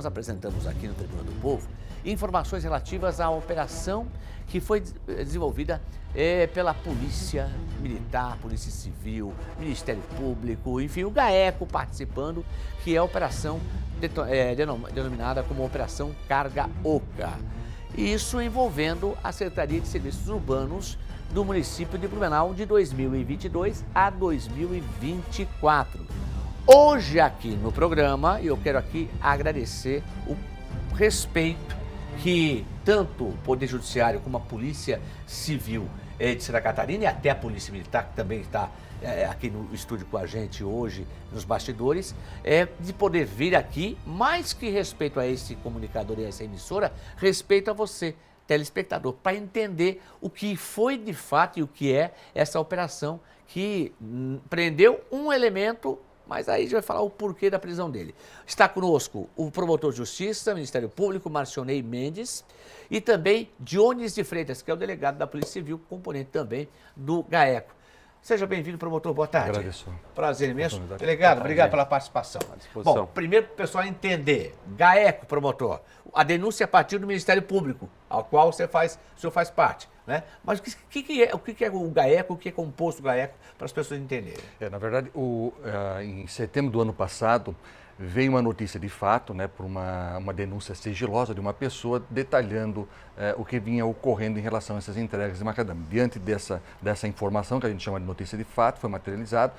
nós apresentamos aqui no Tribuna do Povo informações relativas à operação que foi desenvolvida pela Polícia Militar, Polícia Civil, Ministério Público, enfim, o GAECO participando, que é a operação denominada como Operação Carga Oca. Isso envolvendo a Secretaria de Serviços Urbanos do município de Blumenau de 2022 a 2024. Hoje aqui no programa, eu quero aqui agradecer o respeito que tanto o Poder Judiciário como a Polícia Civil de Santa Catarina e até a Polícia Militar, que também está aqui no estúdio com a gente hoje, nos bastidores, de poder vir aqui, mais que respeito a esse comunicador e a essa emissora, respeito a você, telespectador, para entender o que foi de fato e o que é essa operação que prendeu um elemento, mas aí a gente vai falar o porquê da prisão dele. Está conosco o promotor de justiça, Ministério Público, Marcionei Mendes, e também Dionis de Freitas, que é o delegado da Polícia Civil, componente também do GAECO. Seja bem-vindo, promotor. Boa tarde. Agradeço. Prazer imenso. Delegado, obrigado pela participação. À disposição. Bom, primeiro para o pessoal entender, GAECO, promotor, a denúncia a partir do Ministério Público, ao qual o senhor faz parte, né? Mas o que é o GAECO, o que é composto o GAECO, para as pessoas entenderem? Na verdade, em setembro do ano passado, veio uma notícia de fato, né, por uma denúncia sigilosa de uma pessoa detalhando o que vinha ocorrendo em relação a essas entregas de macadâmia. Diante dessa informação, que a gente chama de notícia de fato, foi materializado,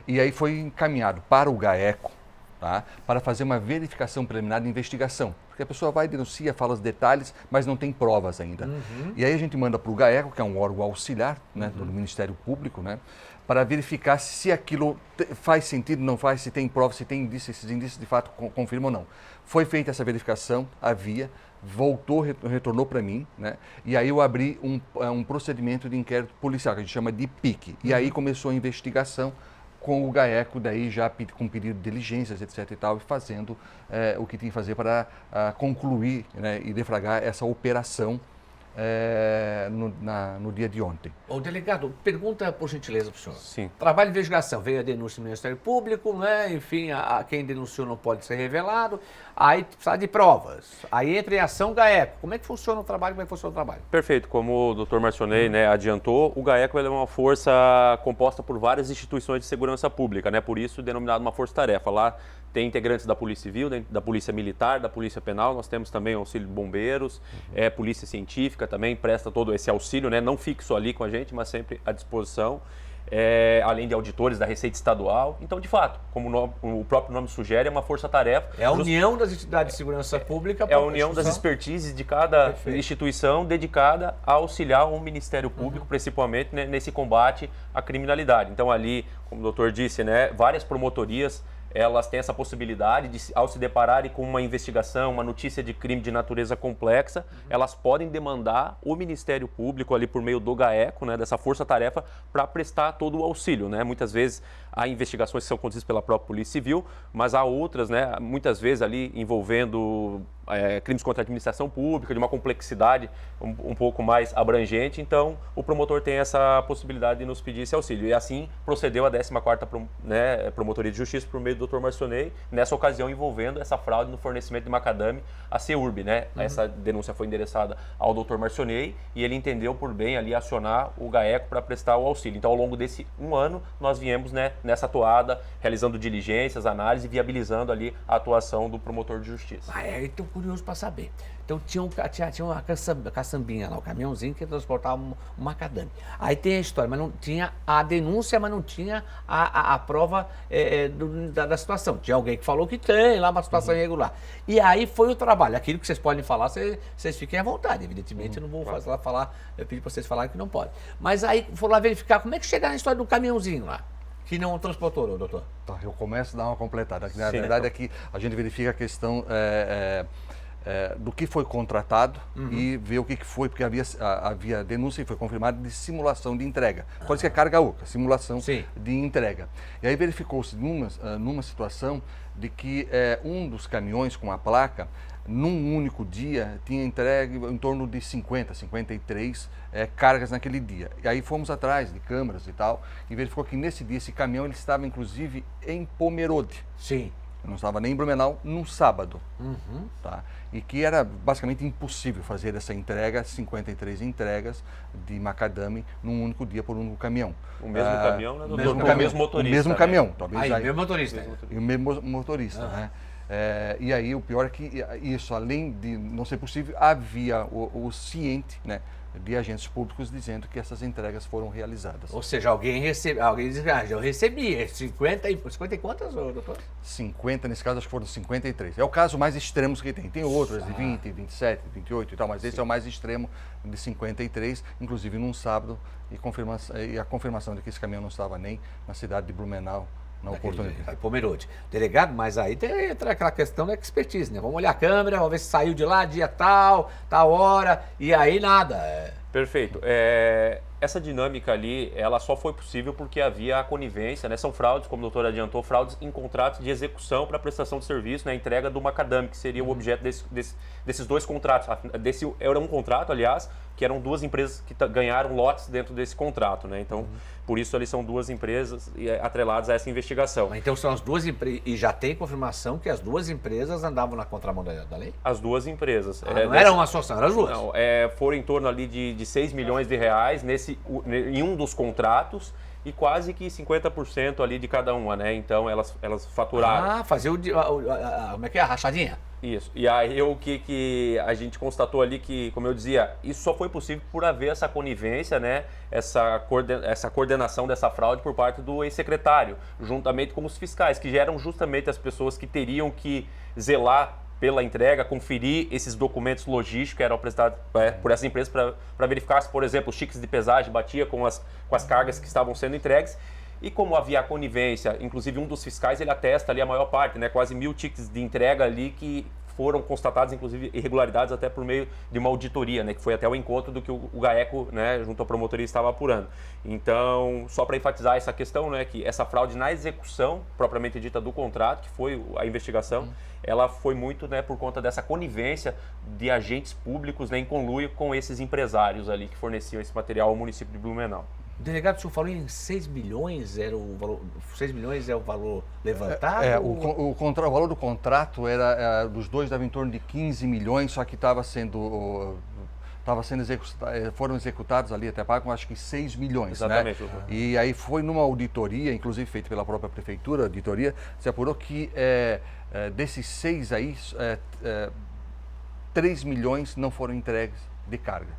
e aí foi encaminhado para o GAECO, tá, para fazer uma verificação preliminar de investigação. Porque a pessoa vai, denuncia, fala os detalhes, mas não tem provas ainda. Uhum. E aí a gente manda para o GAECO, que é um órgão auxiliar, né, do Ministério Público, né, para verificar se aquilo faz sentido, não faz, se tem provas, se tem indícios, esses indícios de fato confirmam ou não. Foi feita essa verificação, havia, retornou para mim, né? E aí eu abri um procedimento de inquérito policial, que a gente chama de PIC. E aí começou a investigação com o GAECO, daí já com pedido de diligências, etc e tal, e fazendo o que tinha que fazer para concluir, né, e deflagrar essa operação no dia de ontem. Ô, delegado, pergunta por gentileza para o senhor. Sim. Trabalho de investigação, veio a denúncia do Ministério Público, né? Enfim, quem denunciou não pode ser revelado, aí precisa de provas, aí entra em ação o GAECO. Como é que funciona o trabalho, Perfeito, como o doutor Marcionei, né, adiantou, o GAECO é uma força composta por várias instituições de segurança pública, né? Por isso denominado uma força-tarefa. Lá tem integrantes da Polícia Civil, da Polícia Militar, da Polícia Penal, nós temos também o auxílio de bombeiros, Polícia Científica também presta todo esse auxílio, né? Não fixo ali com a gente, mas sempre à disposição, além de auditores da Receita Estadual. Então, de fato, como o próprio nome sugere, é uma força-tarefa. É a união das entidades de segurança pública. É a união das expertises de cada instituição dedicada a auxiliar o Ministério Público, principalmente, né, nesse combate à criminalidade. Então, ali, como o doutor disse, né, várias promotorias, elas têm essa possibilidade de, ao se depararem com uma investigação, uma notícia de crime de natureza complexa, elas podem demandar o Ministério Público ali por meio do GAECO, né, dessa força-tarefa, para prestar todo o auxílio, né? Muitas vezes há investigações que são conduzidas pela própria Polícia Civil, mas há outras, né, muitas vezes ali envolvendo crimes contra a administração pública, de uma complexidade um pouco mais abrangente. Então, o promotor tem essa possibilidade de nos pedir esse auxílio. E assim procedeu a 14ª Promotoria de Justiça por meio do Dr. Marcionei, nessa ocasião envolvendo essa fraude no fornecimento de macadame à CEURB, né? Essa denúncia foi endereçada ao Dr. Marcionei e ele entendeu por bem ali acionar o GAECO para prestar o auxílio. Então, ao longo desse um ano, nós viemos, né, nessa toada, realizando diligências, análise e viabilizando ali a atuação do promotor de justiça. Estou curioso para saber. Então tinha uma caçambinha lá, o caminhãozinho que transportava um macadame. Aí tem a história, mas não tinha a denúncia, mas não tinha a prova da situação. Tinha alguém que falou que tem lá uma situação irregular. E aí foi o trabalho. Aquilo que vocês podem falar, vocês fiquem à vontade. Evidentemente, eu não vou falar, eu pedi para vocês falarem que não pode. Mas aí foram lá verificar como é que chegaram na história do caminhãozinho lá. Que não transportou, doutor? Tá, eu começo a dar uma completada. Na verdade, aqui a gente verifica a questão do que foi contratado e ver o que foi, porque havia denúncia e foi confirmada de simulação de entrega. Pode ser carga oca, simulação de entrega. E aí verificou-se numa situação de que um dos caminhões com a placa, num único dia, tinha entregue em torno de 53 cargas naquele dia. E aí fomos atrás de câmeras e tal, e verificou que nesse dia esse caminhão ele estava inclusive em Pomerode. Sim. não estava nem em Blumenau, num sábado. Tá? E que era basicamente impossível fazer essa entrega, 53 entregas de macadame num único dia por um único caminhão. O mesmo caminhão, né, doutor? O mesmo motorista. O mesmo né? caminhão. Talvez Aí, mesmo motorista. E o mesmo motorista, né? E aí o pior é que isso, além de não ser possível, havia o ciente, né, de agentes públicos dizendo que essas entregas foram realizadas. Ou seja, alguém diz, eu recebi 50 e quantas, doutor? 50, nesse caso acho que foram 53. É o caso mais extremo que tem. Tem outros de 20, 27, 28 e tal, mas esse é o mais extremo de 53, inclusive num sábado, e a confirmação de que esse caminhão não estava nem na cidade de Blumenau, na oportunidade. Pomerode. Delegado, mas aí entra aquela questão da expertise, né? Vamos olhar a câmera, vamos ver se saiu de lá, dia tal hora, e aí nada. Perfeito. Essa dinâmica ali, ela só foi possível porque havia a conivência, né? São fraudes, como o doutor adiantou, fraudes em contratos de execução para prestação de serviço, né? Entrega do macadame, que seria o objeto desses dois contratos. Era um contrato, aliás, que eram duas empresas que ganharam lotes dentro desse contrato, né? Então, por isso ali são duas empresas atreladas a essa investigação. Então são as duas empresas, e já tem confirmação que as duas empresas andavam na contramão da lei? As duas empresas. Não era uma só, eram as duas? Não, foram em torno ali de 6 milhões de reais em um dos contratos e quase que 50% ali de cada uma, né? Então elas faturaram. Fazer como é que é? A rachadinha? Isso. E aí o que a gente constatou ali que, como eu dizia, isso só foi possível por haver essa conivência, né? Essa coordenação dessa fraude por parte do ex-secretário, juntamente com os fiscais, que eram justamente as pessoas que teriam que zelar pela entrega, conferir esses documentos logísticos que eram prestados por essas empresas para verificar se, por exemplo, os tickets de pesagem batia com as cargas que estavam sendo entregues. E como havia a conivência, inclusive um dos fiscais, ele atesta ali a maior parte, né, quase 1.000 tickets de entrega ali que foram constatadas, inclusive, irregularidades até por meio de uma auditoria, né, que foi até o encontro do que o GAECO, né, junto à promotoria, estava apurando. Então, só para enfatizar essa questão, né, que essa fraude na execução, propriamente dita, do contrato, que foi a investigação, ela foi muito, né, por conta dessa conivência de agentes públicos, né, em conluio com esses empresários ali que forneciam esse material ao município de Blumenau. Delegado, o senhor falou em 6 milhões, era o valor, 6 milhões é o valor levantado? O valor do contrato era dos dois dava em torno de 15 milhões, só que foram executados ali até pago, acho que 6 milhões. Exatamente. Né? E aí foi numa auditoria, inclusive feita pela própria prefeitura, auditoria, se apurou que desses 6 aí, 3 milhões não foram entregues de carga.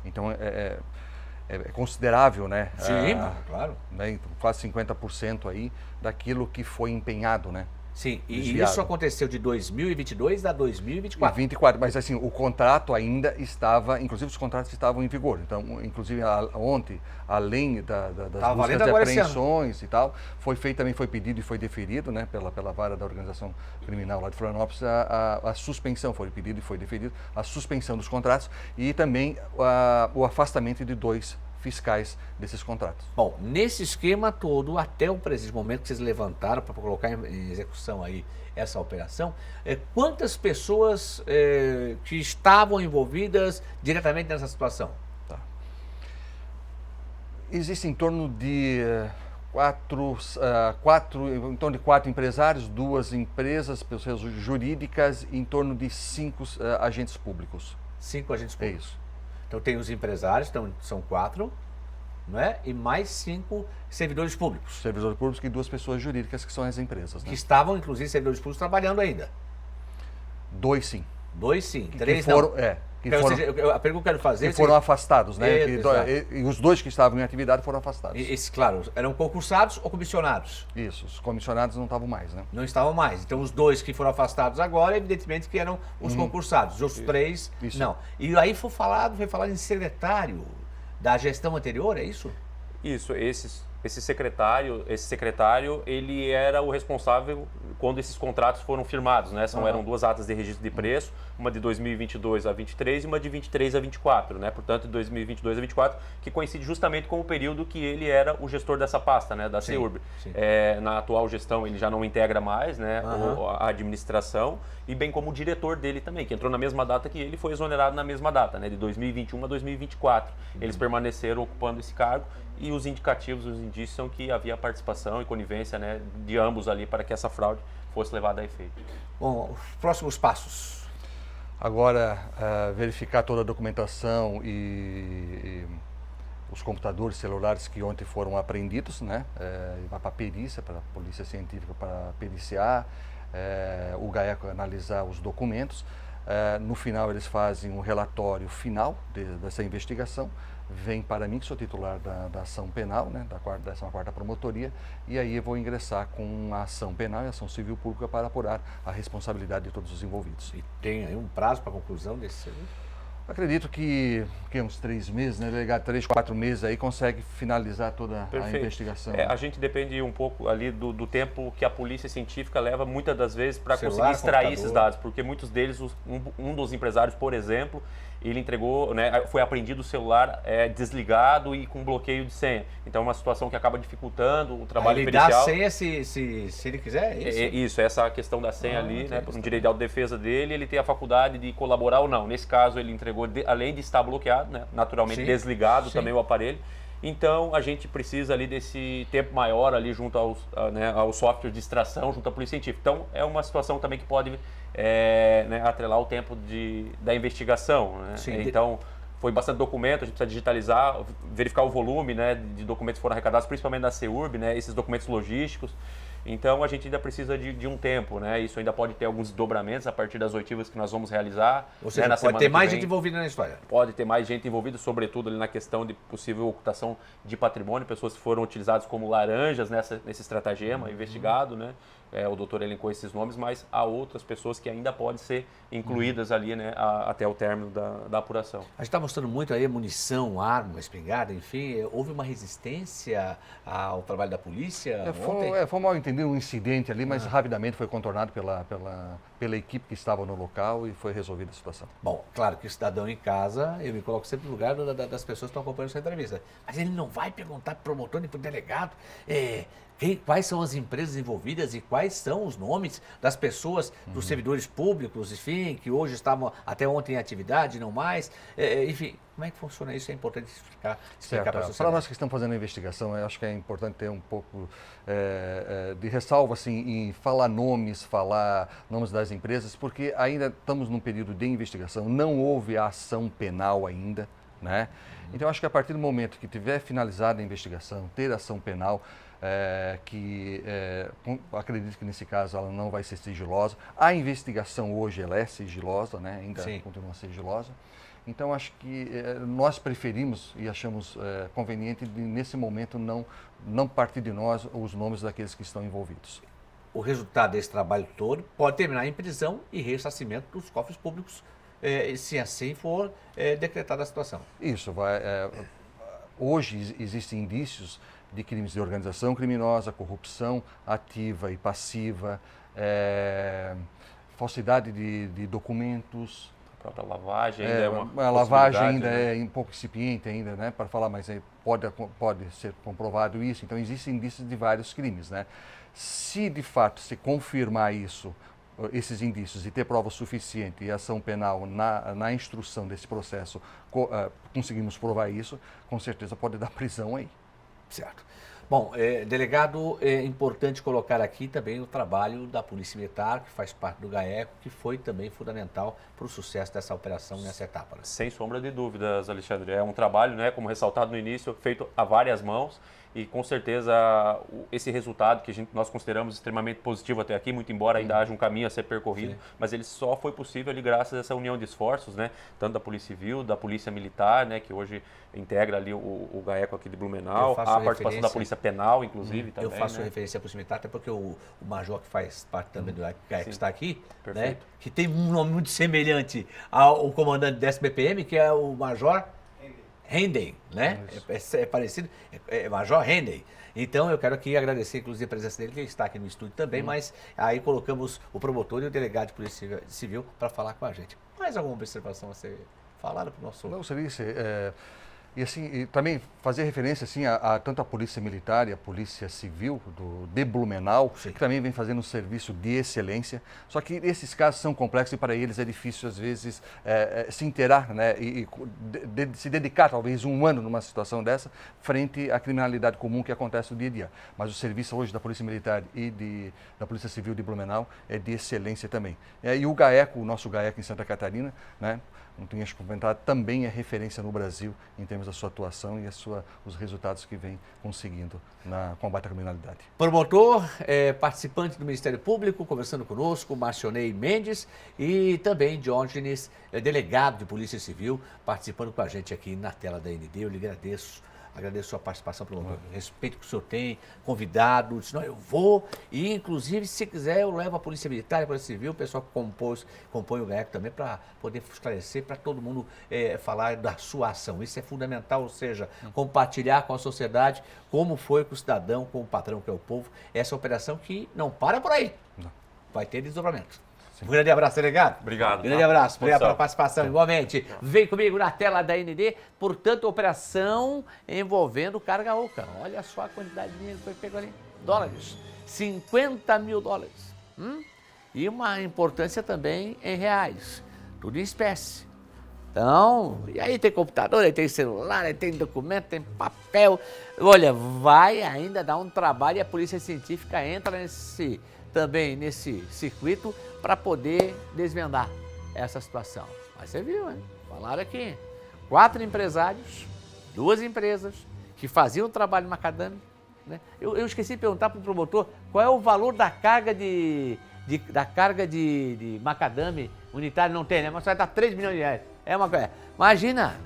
Então é considerável, né? Sim, claro. Né? Então, quase 50% aí daquilo que foi empenhado, né? Sim, e desviado. isso aconteceu de 2022 a 2024. 24, mas assim, o contrato ainda estava, inclusive os contratos estavam em vigor. Então, inclusive ontem, além das buscas de apreensões e tal, também foi pedido e foi deferido, né, pela vara da organização criminal lá de Florianópolis, a suspensão, foi pedido e foi deferido, a suspensão dos contratos e também o afastamento de 2 fiscais desses contratos. Bom, nesse esquema todo, até o presente momento que vocês levantaram para colocar em execução aí essa operação, quantas pessoas que estavam envolvidas diretamente nessa situação? Tá. Existe em torno de em torno de 4 empresários, 2 empresas, pessoas jurídicas, em torno de 5 agentes públicos. 5 agentes públicos. É isso. Então tem os empresários, então são 4, não é? E mais 5 servidores públicos. Servidores públicos e 2 pessoas jurídicas que são as empresas. Né? Que estavam, inclusive, servidores públicos trabalhando ainda. 2 sim. 2 sim, 3 não. A pergunta que eu quero fazer... Que foram afastados, né? E os 2 que estavam em atividade foram afastados. Claro, eram concursados ou comissionados? Isso, os comissionados não estavam mais, né? Não estavam mais. Então os 2 que foram afastados agora, evidentemente que eram os concursados. Os outros 3, não. E aí foi falado em secretário da gestão anterior, é isso? Isso, esse secretário, ele era o responsável quando esses contratos foram firmados, né? Eram 2 atas de registro de preço, uma de 2022 a 23 e uma de 23 a 24, né? Portanto, de 2022 a 24, que coincide justamente com o período que ele era o gestor dessa pasta, né? Da CEURB. Na atual gestão, ele já não integra mais, né? A administração e bem como o diretor dele também, que entrou na mesma data que ele, foi exonerado na mesma data, né? De 2021 a 2024. Eles permaneceram ocupando esse cargo e os indicativos, os indícios são que havia participação e conivência, né, de ambos ali para que essa fraude fosse levado a efeito. Bom, os próximos passos. Agora, verificar toda a documentação e os computadores celulares que ontem foram apreendidos, né? Vai para a perícia, para a polícia científica para periciar, o GAECO analisar os documentos. No final eles fazem um relatório final dessa investigação, vem para mim, que sou titular da ação penal, né, da 14ª Promotoria, e aí eu vou ingressar com a ação penal e ação civil pública para apurar a responsabilidade de todos os envolvidos. E tem aí um prazo para a conclusão desse serviço? Acredito que uns 3 meses, né? Delegar 3, 4 meses aí consegue finalizar toda a investigação. A gente depende um pouco ali do tempo que a polícia científica leva muitas das vezes para conseguir extrair computador. esses dados, porque muitos deles, um dos empresários, por exemplo, ele entregou, né, foi apreendido o celular desligado e com bloqueio de senha. Então é uma situação que acaba dificultando o trabalho ele pericial. dá a senha se ele quiser, é isso? Isso, essa questão da senha ali, né, por um direito de autodefesa dele, ele tem a faculdade de colaborar ou não. Nesse caso, ele entregou, além de estar bloqueado, né, naturalmente desligado também o aparelho. Então, a gente precisa ali desse tempo maior ali junto ao software de extração, junto à polícia científica. Então, é uma situação também que pode atrelar o tempo da investigação. Né? Então, foi bastante documento, a gente precisa digitalizar, verificar o volume, né, de documentos que foram arrecadados, principalmente da CEURB, né, esses documentos logísticos. Então, a gente ainda precisa de um tempo, né? Isso ainda pode ter alguns desdobramentos a partir das oitivas que nós vamos realizar. Ou seja, pode ter mais gente envolvida na história. Pode ter mais gente envolvida, sobretudo ali na questão de possível ocultação de patrimônio, pessoas que foram utilizadas como laranjas nesse estratagema investigado, né? O doutor elencou esses nomes, mas há outras pessoas que ainda podem ser incluídas ali, né, até o término da apuração. A gente está mostrando muito aí munição, arma, espingarda, enfim. Houve uma resistência ao trabalho da polícia ontem? Foi mal entendido um incidente ali, mas rapidamente foi contornado pela equipe que estava no local e foi resolvida a situação. Bom, claro que o cidadão em casa, eu me coloco sempre no lugar das pessoas que estão acompanhando essa entrevista. Mas ele não vai perguntar para o promotor nem para o delegado quais são as empresas envolvidas e quais são os nomes das pessoas, dos servidores públicos, enfim, que hoje estavam até ontem em atividade, não mais. Enfim, como é que funciona isso? É importante explicar para a sociedade. Para nós que estamos fazendo a investigação, eu acho que é importante ter um pouco de ressalva assim, em falar nomes das empresas, porque ainda estamos num período de investigação, não houve a ação penal ainda, né? Então, acho que a partir do momento que tiver finalizada a investigação, ter ação penal, acredito que nesse caso ela não vai ser sigilosa. A investigação hoje ela é sigilosa, né? Ainda continua sigilosa. Então, acho que nós preferimos e achamos conveniente de, nesse momento, não partir de nós os nomes daqueles que estão envolvidos. O resultado desse trabalho todo pode terminar em prisão e ressarcimento dos cofres públicos, se assim for decretada a situação. Isso. Hoje existem indícios de crimes de organização criminosa, corrupção ativa e passiva, falsidade de documentos. A própria lavagem ainda é uma a lavagem ainda né? é um pouco incipiente ainda, né, para falar, mas pode ser comprovado isso. Então, existem indícios de vários crimes, né? Se de fato se confirmar esses indícios e ter prova suficiente e ação penal na instrução desse processo, conseguimos provar isso, com certeza pode dar prisão aí. Certo. Bom, delegado, é importante colocar aqui também o trabalho da Polícia Militar, que faz parte do GAECO, que foi também fundamental para o sucesso dessa operação nessa etapa. Né? Sem sombra de dúvidas, Alexandre. É um trabalho, né, como ressaltado no início, feito a várias mãos e com certeza esse resultado que nós consideramos extremamente positivo até aqui, muito embora ainda haja um caminho a ser percorrido, mas ele só foi possível ali graças a essa união de esforços, né, tanto da Polícia Civil, da Polícia Militar, né, que hoje integra ali o GAECO aqui de Blumenau, a participação da Polícia Penal, inclusive, também. Eu faço né? referência à Polícia Militar, até porque o major que faz parte também do GAECO está aqui, né, Perfeito. que tem um nome muito semelhante ao comandante da SBPM, que é o Major Hendey, né? É parecido, Major Hendey. Então, eu quero aqui agradecer, inclusive, a presença dele, que está aqui no estúdio também, mas aí colocamos o promotor e o delegado de Polícia Civil para falar com a gente. Mais alguma observação a ser falada para o nosso... Não, seria isso. E assim, e também fazer referência assim, tanto a Polícia Militar e a Polícia Civil de Blumenau, Sim. que também vem fazendo um serviço de excelência. Só que esses casos são complexos e para eles é difícil, às vezes, se inteirar, né, e se dedicar talvez um ano numa situação dessa, frente à criminalidade comum que acontece no dia a dia. Mas o serviço hoje da Polícia Militar e da Polícia Civil de Blumenau é de excelência também. E o GAECO, o nosso GAECO em Santa Catarina, né, não tinha comentado, também é referência no Brasil em termos da sua atuação e os resultados que vem conseguindo na combate à criminalidade. Promotor, participante do Ministério Público, conversando conosco, Marcionei Mendes, e também Diógenes, delegado de Polícia Civil, participando com a gente aqui na tela da ND. Eu lhe agradeço a sua participação, promotor. Respeito que o senhor tem, convidado, disse, não, eu vou, e inclusive, se quiser, eu levo a Polícia Militar, a Polícia Civil, o pessoal que compõe o GAECO também, para poder esclarecer, para todo mundo falar da sua ação. Isso é fundamental, ou seja, compartilhar com a sociedade como foi com o cidadão, com o patrão que é o povo, essa operação que não para por aí. Não. Vai ter desdobramento. Um grande abraço, delegado. Obrigado. Grande abraço. Obrigado pela Disposição. participação. Igualmente, vem comigo na tela da ND. Portanto, operação envolvendo carga oca. Olha só a quantidade de dinheiro que foi pego ali. Dólares. 50 mil dólares. E uma importância também em reais. Tudo em espécie. Então, e aí tem computador, aí tem celular, aí tem documento, tem papel. Olha, vai ainda dar um trabalho e a polícia científica entra também nesse circuito para poder desvendar essa situação. Mas você viu, hein? Falaram aqui, 4 empresários, 2 empresas que faziam o trabalho em macadame, né? Eu esqueci de perguntar para o promotor qual é o valor da carga de macadame unitário, não tem, né? Mas vai dar 3 milhões de reais. Imagina,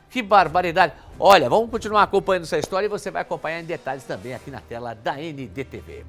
que barbaridade. Olha, vamos continuar acompanhando essa história e você vai acompanhar em detalhes também aqui na tela da NDTV.